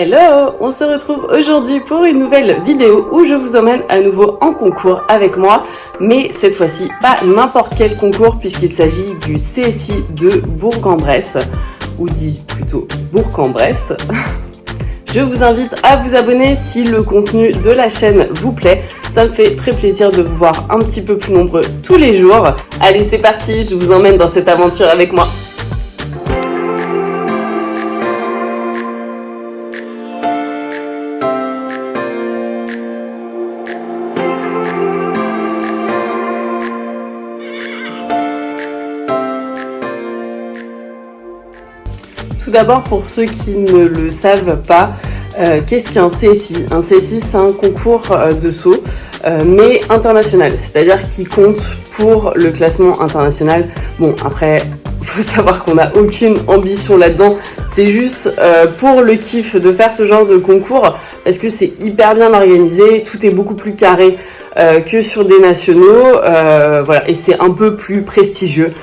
Hello, on se retrouve aujourd'hui pour une nouvelle vidéo où je vous emmène à nouveau en concours avec moi, mais cette fois-ci pas n'importe quel concours puisqu'il s'agit du CSI de Bourg-en-Bresse, ou dit plutôt Bourg-en-Bresse. Je vous invite à vous abonner si le contenu de la chaîne vous plaît. Ça me fait très plaisir de vous voir un petit peu plus nombreux tous les jours. Allez, c'est parti, je vous emmène dans cette aventure avec moi. Tout d'abord, pour ceux qui ne le savent pas, qu'est-ce qu'un CSI? Un CSI, c'est un concours de saut, mais international, c'est-à-dire qui compte pour le classement international. Bon, après, faut savoir qu'on n'a aucune ambition là-dedans, c'est juste pour le kiff de faire ce genre de concours, parce que c'est hyper bien organisé, tout est beaucoup plus carré que sur des nationaux, voilà, et c'est un peu plus prestigieux,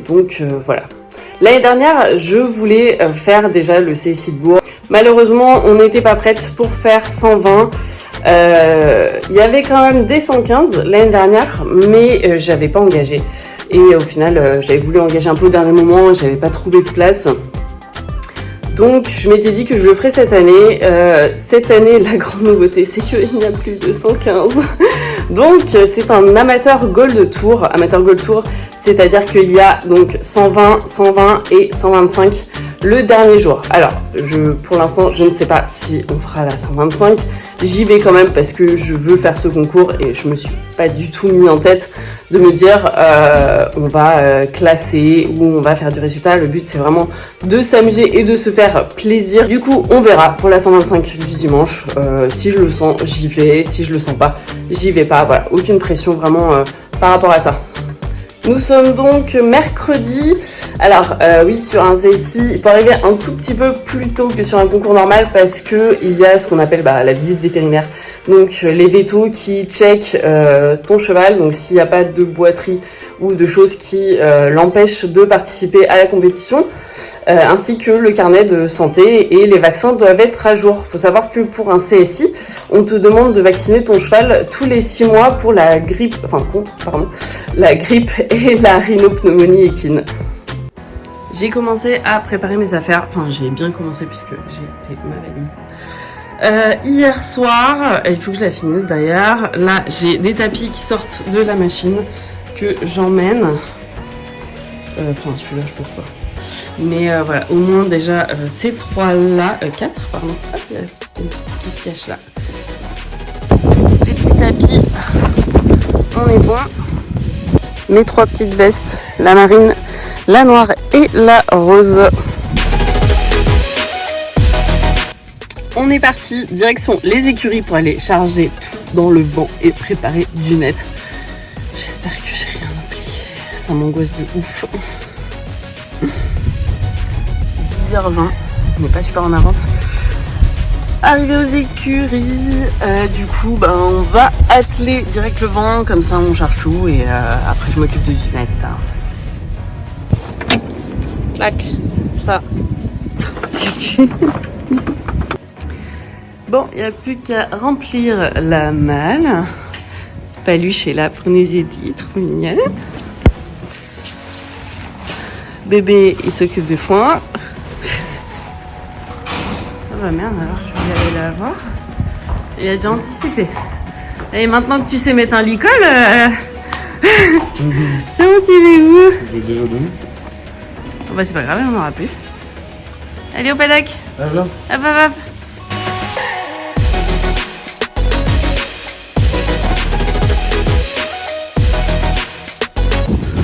donc voilà. L'année dernière, je voulais faire déjà le CSI de Bourg. Malheureusement, on n'était pas prête pour faire 120. Il y avait quand même des 115 l'année dernière, mais j'avais pas engagé. Et au final, j'avais voulu engager un peu au dernier moment, j'avais pas trouvé de place. Donc, je m'étais dit que je le ferais cette année. Cette année, la grande nouveauté, c'est qu'il n'y a plus de 115. Donc, c'est un amateur Gold Tour. Amateur Gold Tour, c'est-à-dire qu'il y a donc 120, 120 et 125 le dernier jour. Alors, pour l'instant, je ne sais pas si on fera la 125. J'y vais quand même parce que je veux faire ce concours et je me suis pas du tout mis en tête de me dire on va classer ou on va faire du résultat. Le but, c'est vraiment de s'amuser et de se faire plaisir. Du coup, on verra pour la 125 du dimanche. Si je le sens, j'y vais. Si je le sens pas, j'y vais pas. Voilà, aucune pression vraiment par rapport à ça. Nous sommes donc mercredi. Alors oui, sur un CSI, il faut arriver un tout petit peu plus tôt que sur un concours normal parce que il y a ce qu'on appelle la visite vétérinaire. Donc les vétos qui checkent ton cheval, donc s'il n'y a pas de boiterie ou de choses qui l'empêchent de participer à la compétition, ainsi que le carnet de santé et les vaccins doivent être à jour. Il faut savoir que pour un CSI, on te demande de vacciner ton cheval tous les 6 mois pour la grippe, la grippe et la rhinopneumonie équine. J'ai commencé à préparer mes affaires, enfin j'ai bien commencé puisque j'ai fait ma valise. Hier soir, il faut que je la finisse d'ailleurs, là j'ai des tapis qui sortent de la machine que j'emmène. Enfin celui-là je pense pas. Mais voilà, au moins déjà ces 3-là, 4 pardon, hop, il y a une petite qui se cache là. Les petits tapis, on est bon. Mes 3 petites vestes, la marine, la noire et la rose. On est parti, direction les écuries pour aller charger tout dans le vent et préparer du net. J'espère que j'ai rien oublié, ça m'angoisse de ouf. 10h20, on n'est pas super en avance. Arrivé aux écuries, du coup on va atteler direct le vent, comme ça on charge tout et après je m'occupe de du net. Clac, ça. Bon, il n'y a plus qu'à remplir la malle. Paluche est là pour nous aider, trop mignonne. Bébé, il s'occupe de foin. Ah bah merde, alors je vais aller la voir. Il a déjà anticipé. Et maintenant que tu sais mettre un licol, c'est motivé-vous. J'ai déjà donné. Oh bah c'est pas grave, on en aura plus. Allez au paddock. Ah là. Hop hop hop.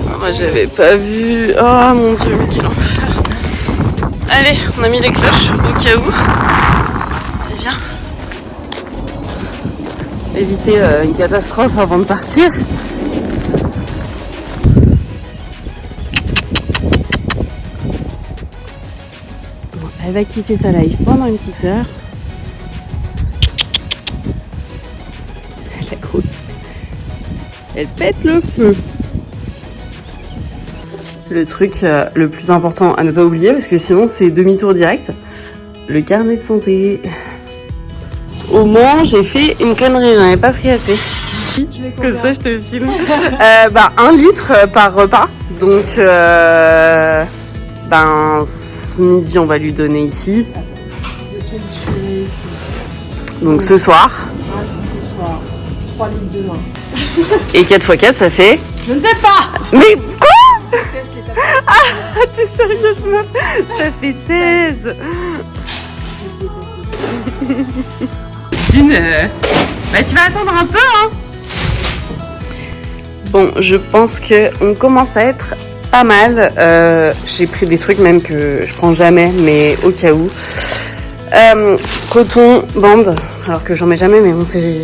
Oh, moi j'avais pas vu. Oh mon dieu, mais quel enfer. Allez, on a mis les cloches au cas où. Allez, viens. Éviter une catastrophe avant de partir. Bon, elle va quitter sa live pendant une petite heure. La grosse. Elle pète le feu. Le truc le plus important à ne pas oublier, parce que sinon c'est demi-tour direct. le carnet de santé. Au Mans, j'ai fait une connerie, j'en ai pas pris assez. Comme ça, je te filme. 1 litre par repas. Donc, ce midi, on va lui donner ici. Donc, ce soir. Ce soir, 3 litres demain. Et 4 x 4, ça fait... Je ne sais pas. Mais quoi? Ah, t'es sérieuse, meuf? Ça fait 16. Tu vas attendre un peu, hein? Bon, je pense qu'on commence à être pas mal. J'ai pris des trucs même que je prends jamais, mais au cas où. Coton, bande, alors que j'en mets jamais, mais on sait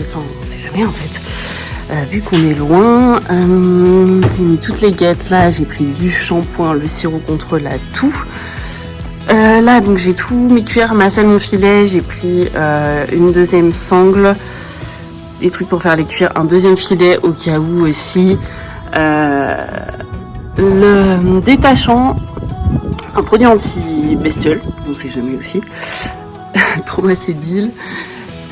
jamais en fait. Vu qu'on est loin, j'ai mis toutes les guettes là, j'ai pris du shampoing, le sirop contre la toux. Là donc j'ai tout, mes cuirs, ma selle, mon filet, j'ai pris une deuxième sangle, des trucs pour faire les cuirs, un deuxième filet au cas où aussi, le détachant, un produit anti-bestiole, on sait jamais aussi, Tromacédil.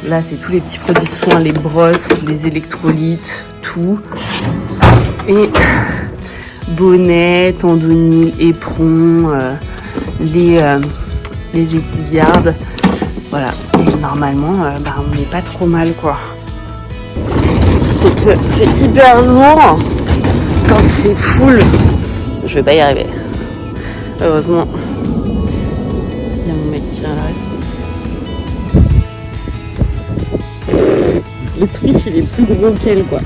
Là, c'est tous les petits produits de soins, les brosses, les électrolytes, tout. Et bonnet, tendonille, éperon, les équillardes. Voilà. Et normalement, on n'est pas trop mal, quoi. C'est que c'est hyper lourd quand c'est full. Je vais pas y arriver. Heureusement. Il y a mon mec qui vient là. Le truc, il est plus gros qu'elle, quoi.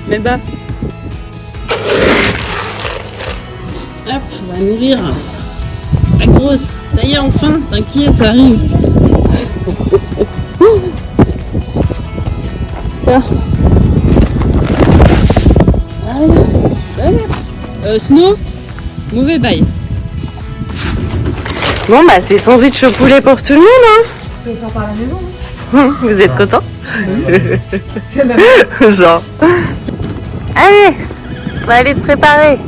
Mais bah. Hop, on va nourrir. La grosse. Ça y est, enfin. T'inquiète, ça arrive. Tiens. Voilà. Snow, mauvais bail. Bon, c'est sandwich au poulet pour tout le monde, hein. C'est offert par la maison. Vous êtes content? C'est la même. Genre. Allez, on va aller te préparer.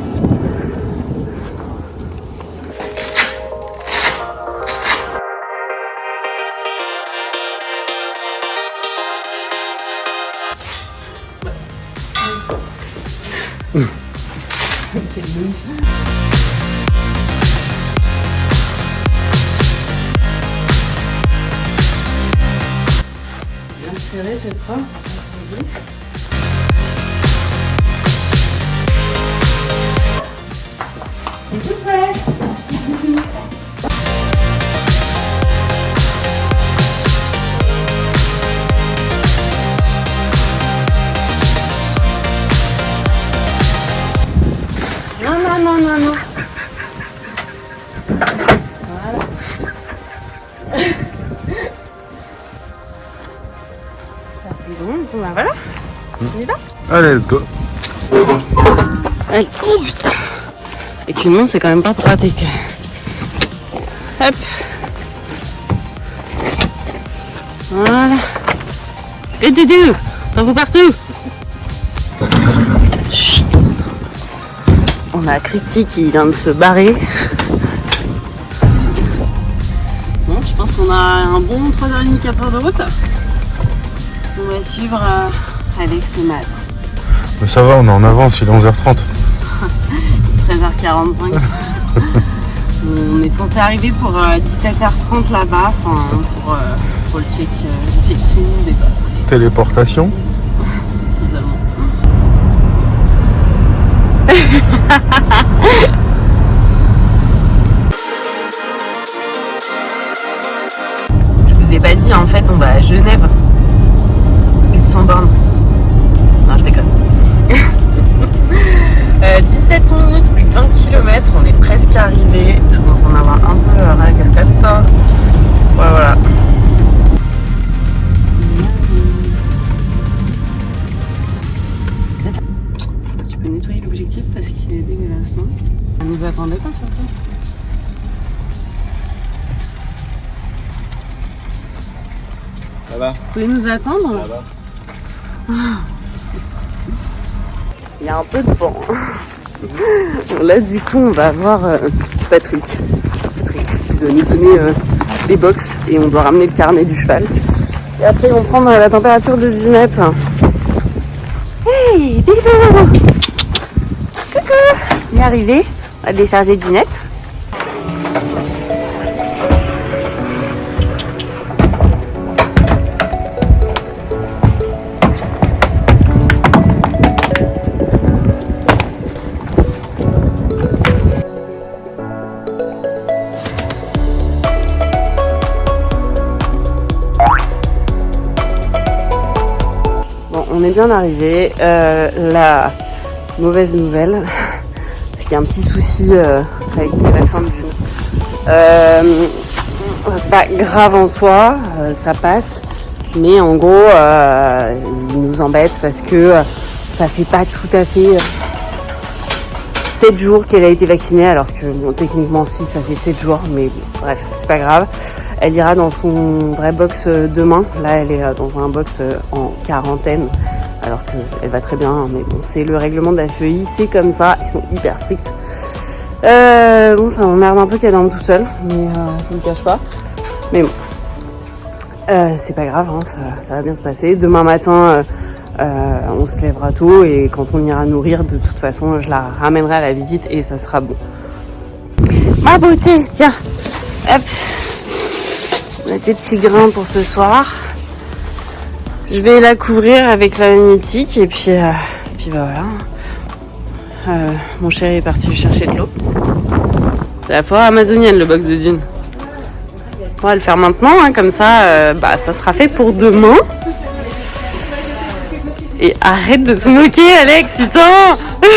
Serré cette fois. C'est tout prêt. Non. Voilà. C'est bon, voilà. On y va? Allez, let's go. Allez, oh putain. Avec une main, c'est quand même pas pratique. Hop. Voilà. Et Dédé, ça vous partout. Chut. On a Christy qui vient de se barrer. Bon, je pense qu'on a un bon 3h30, 4 heures de route. On va suivre Alex et Matt. Mais ça va, on est en avance, il est 11h30. 13h45. On est censé arriver pour 17h30 là-bas, pour le check-in des bottes. Téléportation. Seulement. Je vous ai pas dit, en fait, on va à Genève. Borne. Non, je déconne. 17 minutes, plus de 20 km, on est presque arrivé. Je commence à en avoir un peu à la cascade. Voilà. Je crois que tu peux nettoyer l'objectif parce qu'il est dégueulasse, non? Elle nous attendait pas surtout. Ça va? Vous pouvez nous attendre? Ça va. Il y a un peu de vent. Bon, là du coup on va voir Patrick. Patrick qui doit nous donner les box et on doit ramener le carnet du cheval. Et après, ils vont prendre la température de Ginette. Hey, Bilou! Coucou! On est arrivé. On va décharger Ginette. On est bien arrivé. La mauvaise nouvelle, c'est qu'il y a un petit souci avec l'accent de Dune. C'est pas grave en soi, ça passe. Mais en gros, il nous embête parce que ça fait pas tout à fait 7 jours qu'elle a été vaccinée, alors que bon, techniquement si, ça fait 7 jours, mais bon, bref, c'est pas grave. Elle ira dans son vrai box demain. Là, elle est dans un box en quarantaine, alors qu'elle va très bien, hein, mais bon, c'est le règlement de la FEI, c'est comme ça, ils sont hyper stricts. Bon, ça m'emmerde un peu qu'elle dorme toute seule, mais je ne le cache pas. Mais bon, c'est pas grave, hein, ça va bien se passer. Demain matin, on se lèvera tôt et quand on ira nourrir, de toute façon, je la ramènerai à la visite et ça sera bon. Ma beauté, tiens, hop, on a tes petits grains pour ce soir. Je vais la couvrir avec la magnétique et puis bah voilà. Mon chéri est parti lui chercher de l'eau. C'est la forêt amazonienne, le box de Dune. On va le faire maintenant, hein, comme ça, bah ça sera fait pour demain. Et arrête de te moquer, Alex, putain. Bah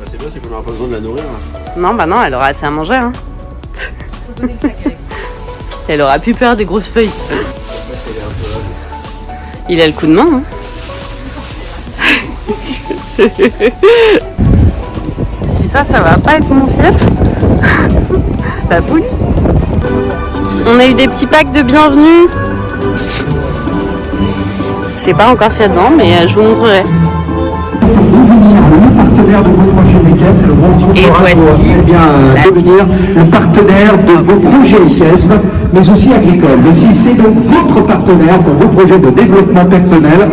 c'est bien, c'est qu'on n'aura pas besoin de la nourrir. Non, bah non, elle aura assez à manger. Hein. Elle aura plus peur des grosses feuilles. Il a le coup de main. Hein. Si ça va pas être mon fief. La poulie. On a eu des petits packs de bienvenue. Je sais pas encore s'il y a dedans, mais je vous montrerai. Le partenaire de vos projets équestres, le grand Et voici devenir le partenaire de vos projets équestres, mais aussi agricoles. Le CIC est donc votre partenaire pour vos projets de développement personnel.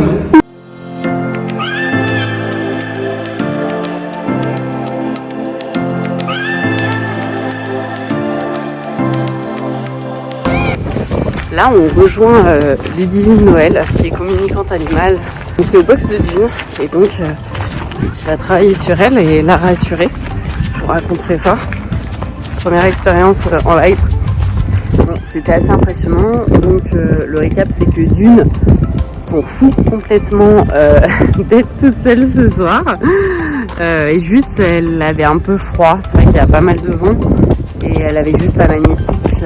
Là, on rejoint Ludivine Noël, qui est communicante animale, qui est au box de Dune, et donc qui va travailler sur elle et la rassurer. Je vous raconterai ça. Première expérience en live. Bon, c'était assez impressionnant. Donc le récap, c'est que Dune s'en fout complètement d'être toute seule ce soir. Et juste, elle avait un peu froid. C'est vrai qu'il y a pas mal de vent. Et elle avait juste la magnétique,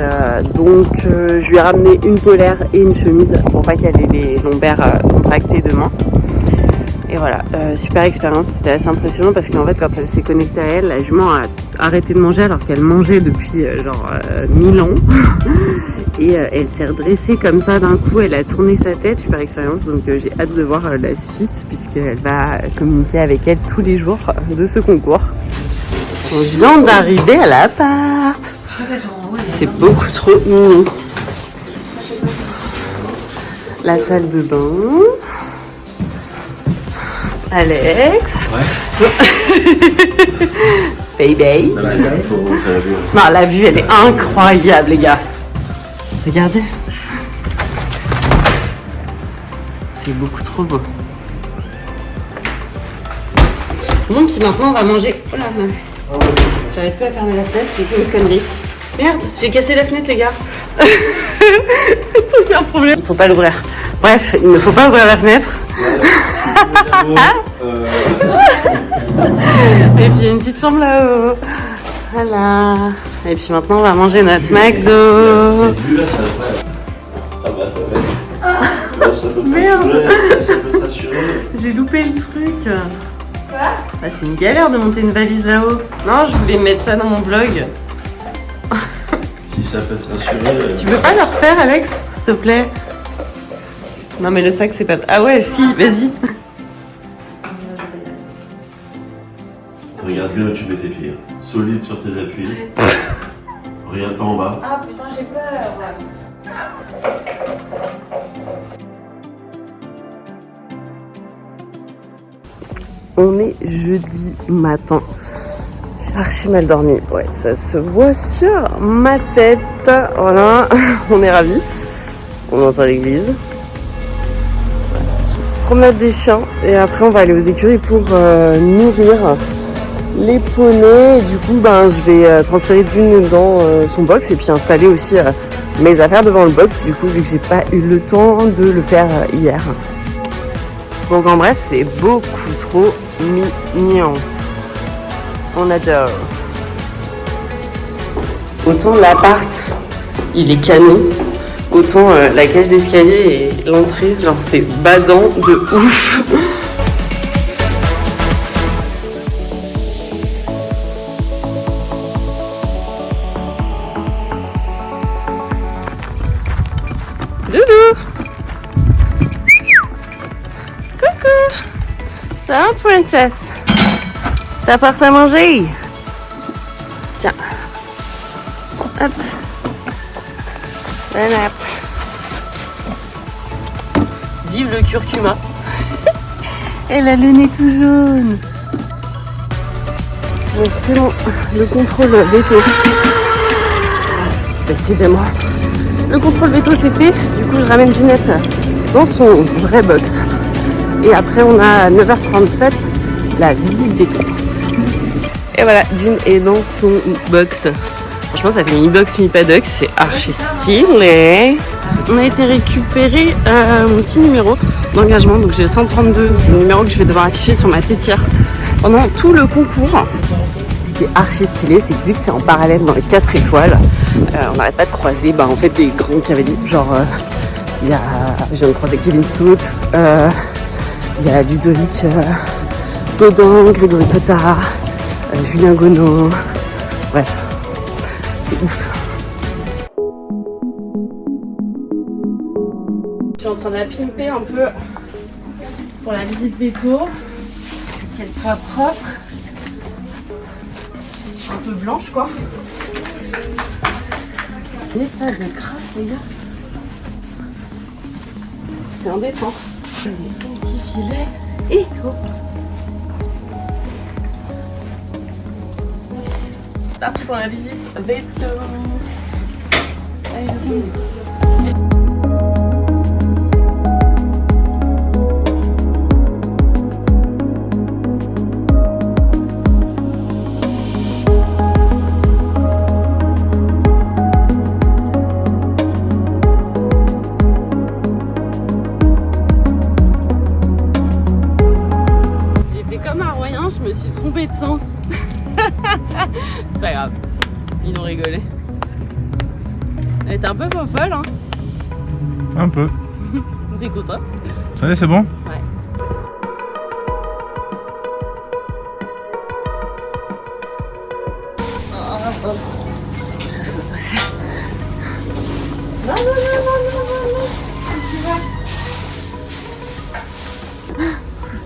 donc je lui ai ramené une polaire et une chemise pour pas qu'elle ait les lombaires contractés demain. Et voilà, super expérience, c'était assez impressionnant parce qu'en fait quand elle s'est connectée à elle, la jument a arrêté de manger alors qu'elle mangeait depuis 1000 ans. Et elle s'est redressée comme ça d'un coup, elle a tourné sa tête, super expérience, donc j'ai hâte de voir la suite puisqu'elle va communiquer avec elle tous les jours de ce concours. On vient d'arriver à l'appart. C'est beaucoup trop mignon. La salle de bain. Alex. Ouais. Baby. Non, la vue, elle est incroyable, les gars. Regardez. C'est beaucoup trop beau. Bon, puis maintenant, on va manger. Oh là, non. J'arrive plus à fermer la fenêtre, j'ai fait une connerie. Merde, j'ai cassé la fenêtre, les gars. Ça, c'est un problème. Il faut pas l'ouvrir. Bref, il ne faut pas ouvrir la fenêtre. Et puis il y a une petite chambre là-haut. Voilà. Et puis maintenant, on va manger notre McDo. C'est plus là, ça va. Ah bah ça va. Ça peut Merde. ça peut t'assurer. J'ai loupé le truc. Ah, c'est une galère de monter une valise là-haut. Non, je voulais mettre ça dans mon vlog. Si ça peut te rassurer. Tu veux pas le refaire, Alex, s'il te plaît? Non, mais le sac, c'est pas... Ah ouais, si, vas-y. Regarde bien où tu mets tes pieds. Solide sur tes appuis. Regarde pas en bas. Ah putain, j'ai peur. On est jeudi matin. J'ai archi mal dormi. Ouais, ça se voit sur ma tête. Voilà, on est ravis. On entend l'église. Petite promenade des chiens. Et après, on va aller aux écuries pour nourrir les poneys. Et du coup, je vais transférer Dune dans son box et puis installer aussi mes affaires devant le box. Du coup, vu que j'ai pas eu le temps de le faire hier. Donc en bref, c'est beaucoup trop mignon. On adore. Autant l'appart, il est canon, autant la cage d'escalier et l'entrée, genre c'est badant de ouf. Doudou! Coucou! Ça va, princesse? Je t'apporte à manger. Tiens. Hop. Un app. Vive le curcuma. Elle a le nez tout jaune. Bon, c'est bon. Le contrôle veto. Décidément. Le contrôle veto c'est fait. Du coup, je ramène Ginette dans son vrai box. Et après, on a à 9h37 la visite veto. Et voilà, Dune est dans son box. Franchement, ça fait mi-box, mi-paddock. C'est archi stylé. On a été récupérer mon petit numéro d'engagement. Donc j'ai le 132. C'est le numéro que je vais devoir afficher sur ma tétière pendant tout le concours. Ce qui est archi stylé, c'est que vu que c'est en parallèle dans les 4 étoiles, on n'arrête pas de croiser en fait des grands cavaliers. Genre, je viens de croiser Kevin Stout, il y a Ludovic Godin, Grégory Cotard, Julien Gonod, bref, c'est ouf. Je suis en train de la pimper un peu pour la visite veto, qu'elle soit propre, un peu blanche quoi. L'état de crasse les gars, c'est indécent. Son petit filet et hop. Parti pour la visite veto. Allez, je me suis trompée de sens. C'est pas grave, ils ont rigolé. Elle était un peu folle, hein. Un peu. T'es contente? Ça y est, c'est bon? Ouais.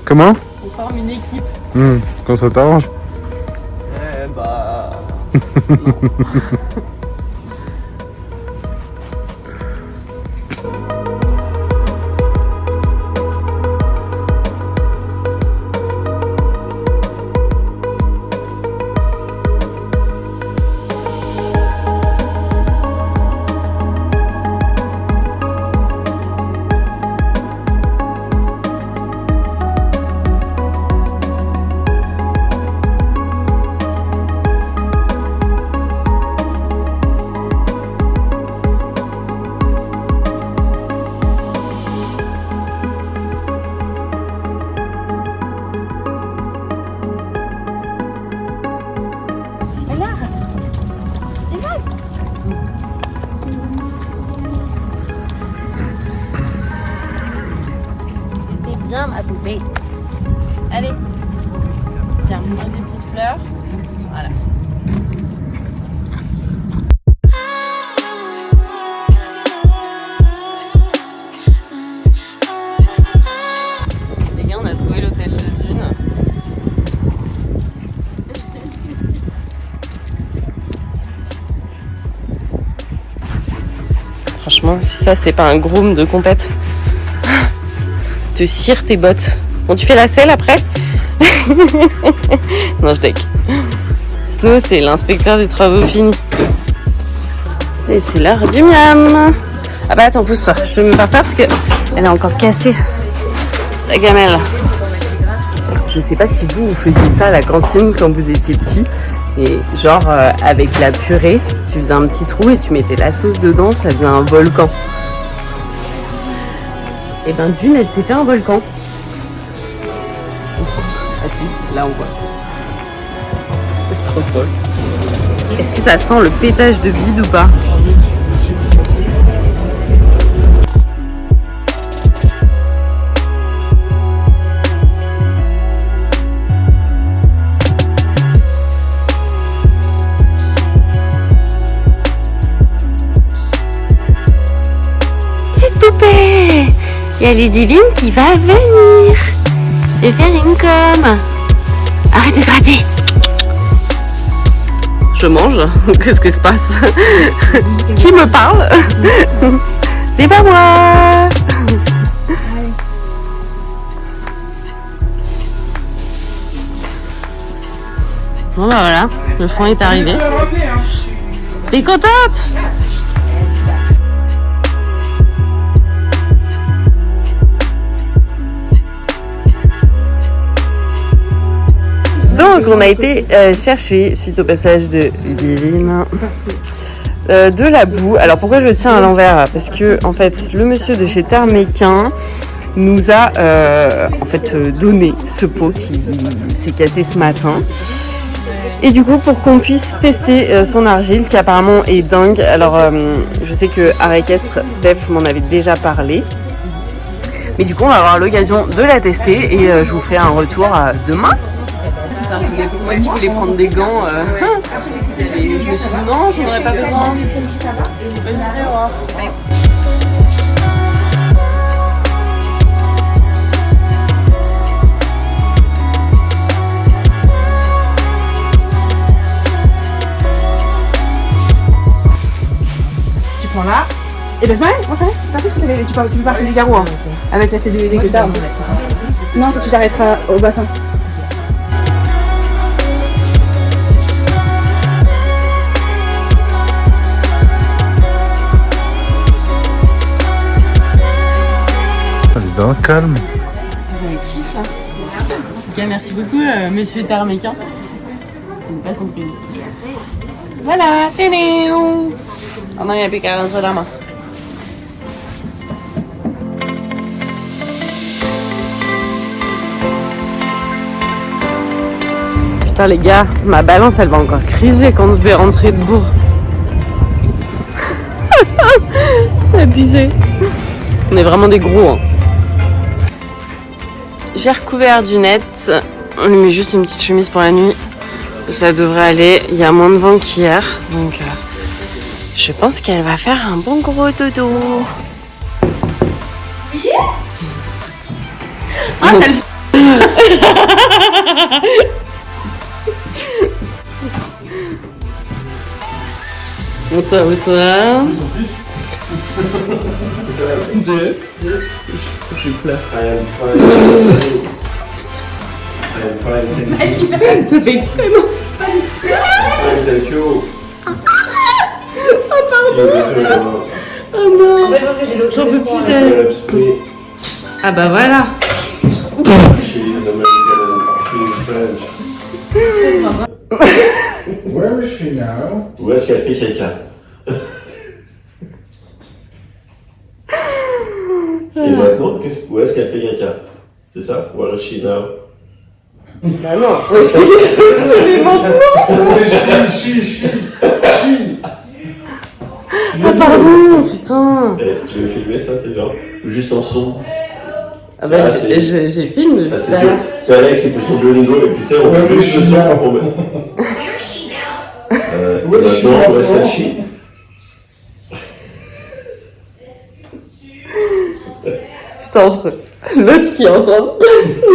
Comment? On forme une équipe. Quand ça t'arrange? Non. Bien ma poupée. Allez. Tiens, mange des petites fleurs. Voilà. Les gars, on a trouvé l'hôtel de Dune. franchement, si ça c'est pas un groom de compète. Te cire tes bottes. Bon, tu fais la selle après? Non, je deck. Snow, c'est l'inspecteur des travaux finis. Et c'est l'heure du miam. Ah bah attends, pousse-toi. Je vais me partir parce que elle est encore cassée. La gamelle. Je sais pas si vous faisiez ça à la cantine quand vous étiez petit. Et genre, avec la purée, tu faisais un petit trou et tu mettais la sauce dedans, ça faisait un volcan. Et ben Dune, elle s'est fait un volcan. Ah si, là on voit. C'est trop drôle. Est-ce que ça sent le pétage de bide ou pas? Petite poupée! Il y a Ludivine qui va venir et faire une com. Arrête de gratter. Je mange. Qu'est-ce qui se passe? Qui me parle? C'est pas moi. Bon bah voilà, le fond est arrivé. T'es contente? Donc on a été chercher, suite au passage de Ludivine, de la boue. Alors pourquoi je le tiens à l'envers? Parce que en fait le monsieur de chez Therméquin nous a donné ce pot qui s'est cassé ce matin. Et du coup pour qu'on puisse tester son argile qui apparemment est dingue. Alors je sais que à Équestre, Steph m'en avait déjà parlé. Mais du coup on va avoir l'occasion de la tester et je vous ferai un retour demain. Moi qui voulais prendre des gants, je me suis dit non, j'en aurais pas besoin. Bonne idée, ouais. Tu prends là. Et ben c'est pareil, t'as fait ce que tu peux partir du garrot hein, avec la CDD que t'as. Non, tu t'arrêteras au bassin. Dans le calme. On kiffe là. En tout cas, merci beaucoup, monsieur Therméquin. Je ne pas son prénom. Voilà, ténéo. Oh non, il n'y a plus qu'à rincer la main. Putain, les gars, ma balance elle va encore criser quand je vais rentrer de bourg. C'est abusé. On est vraiment des gros, hein. J'ai recouvert du net, on lui met juste une petite chemise pour la nuit, ça devrait aller, il y a moins de vent qu'hier, donc je pense qu'elle va faire un bon gros dodo. Oui. Ah, bonsoir, bonsoir. Je pleure. Ça fait exprès, non? Oh pardon. Oh non. J'en peux plus d'elle. Ah bah voilà. Where is she now? Où est-ce qu'elle fait caca? Et maintenant, où est-ce qu'elle fait caca? C'est ça? Where is she now? Ah non, où est-ce qu'elle est maintenant? She. Ah pardon, putain. Tu veux filmer ça, t'es genre? Ou juste en son? Ah bah j'ai filmé juste derrière. C'est Alex qui fait son Duolingo et putain on peut juste le son pour mettre. Maintenant, où est-ce qu'elle chie? Putain, entre l'autre qui entend le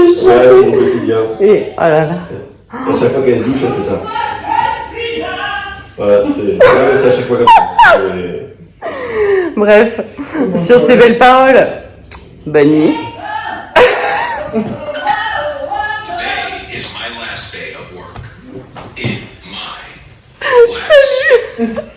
Ouais, c'est mon quotidien. et oh là là. À chaque fois qu'elle se douche, elle fait ça. Voilà, c'est à chaque fois comme ça. Bref, sur ces belles paroles, bonne nuit. Today is my last day of work. In my last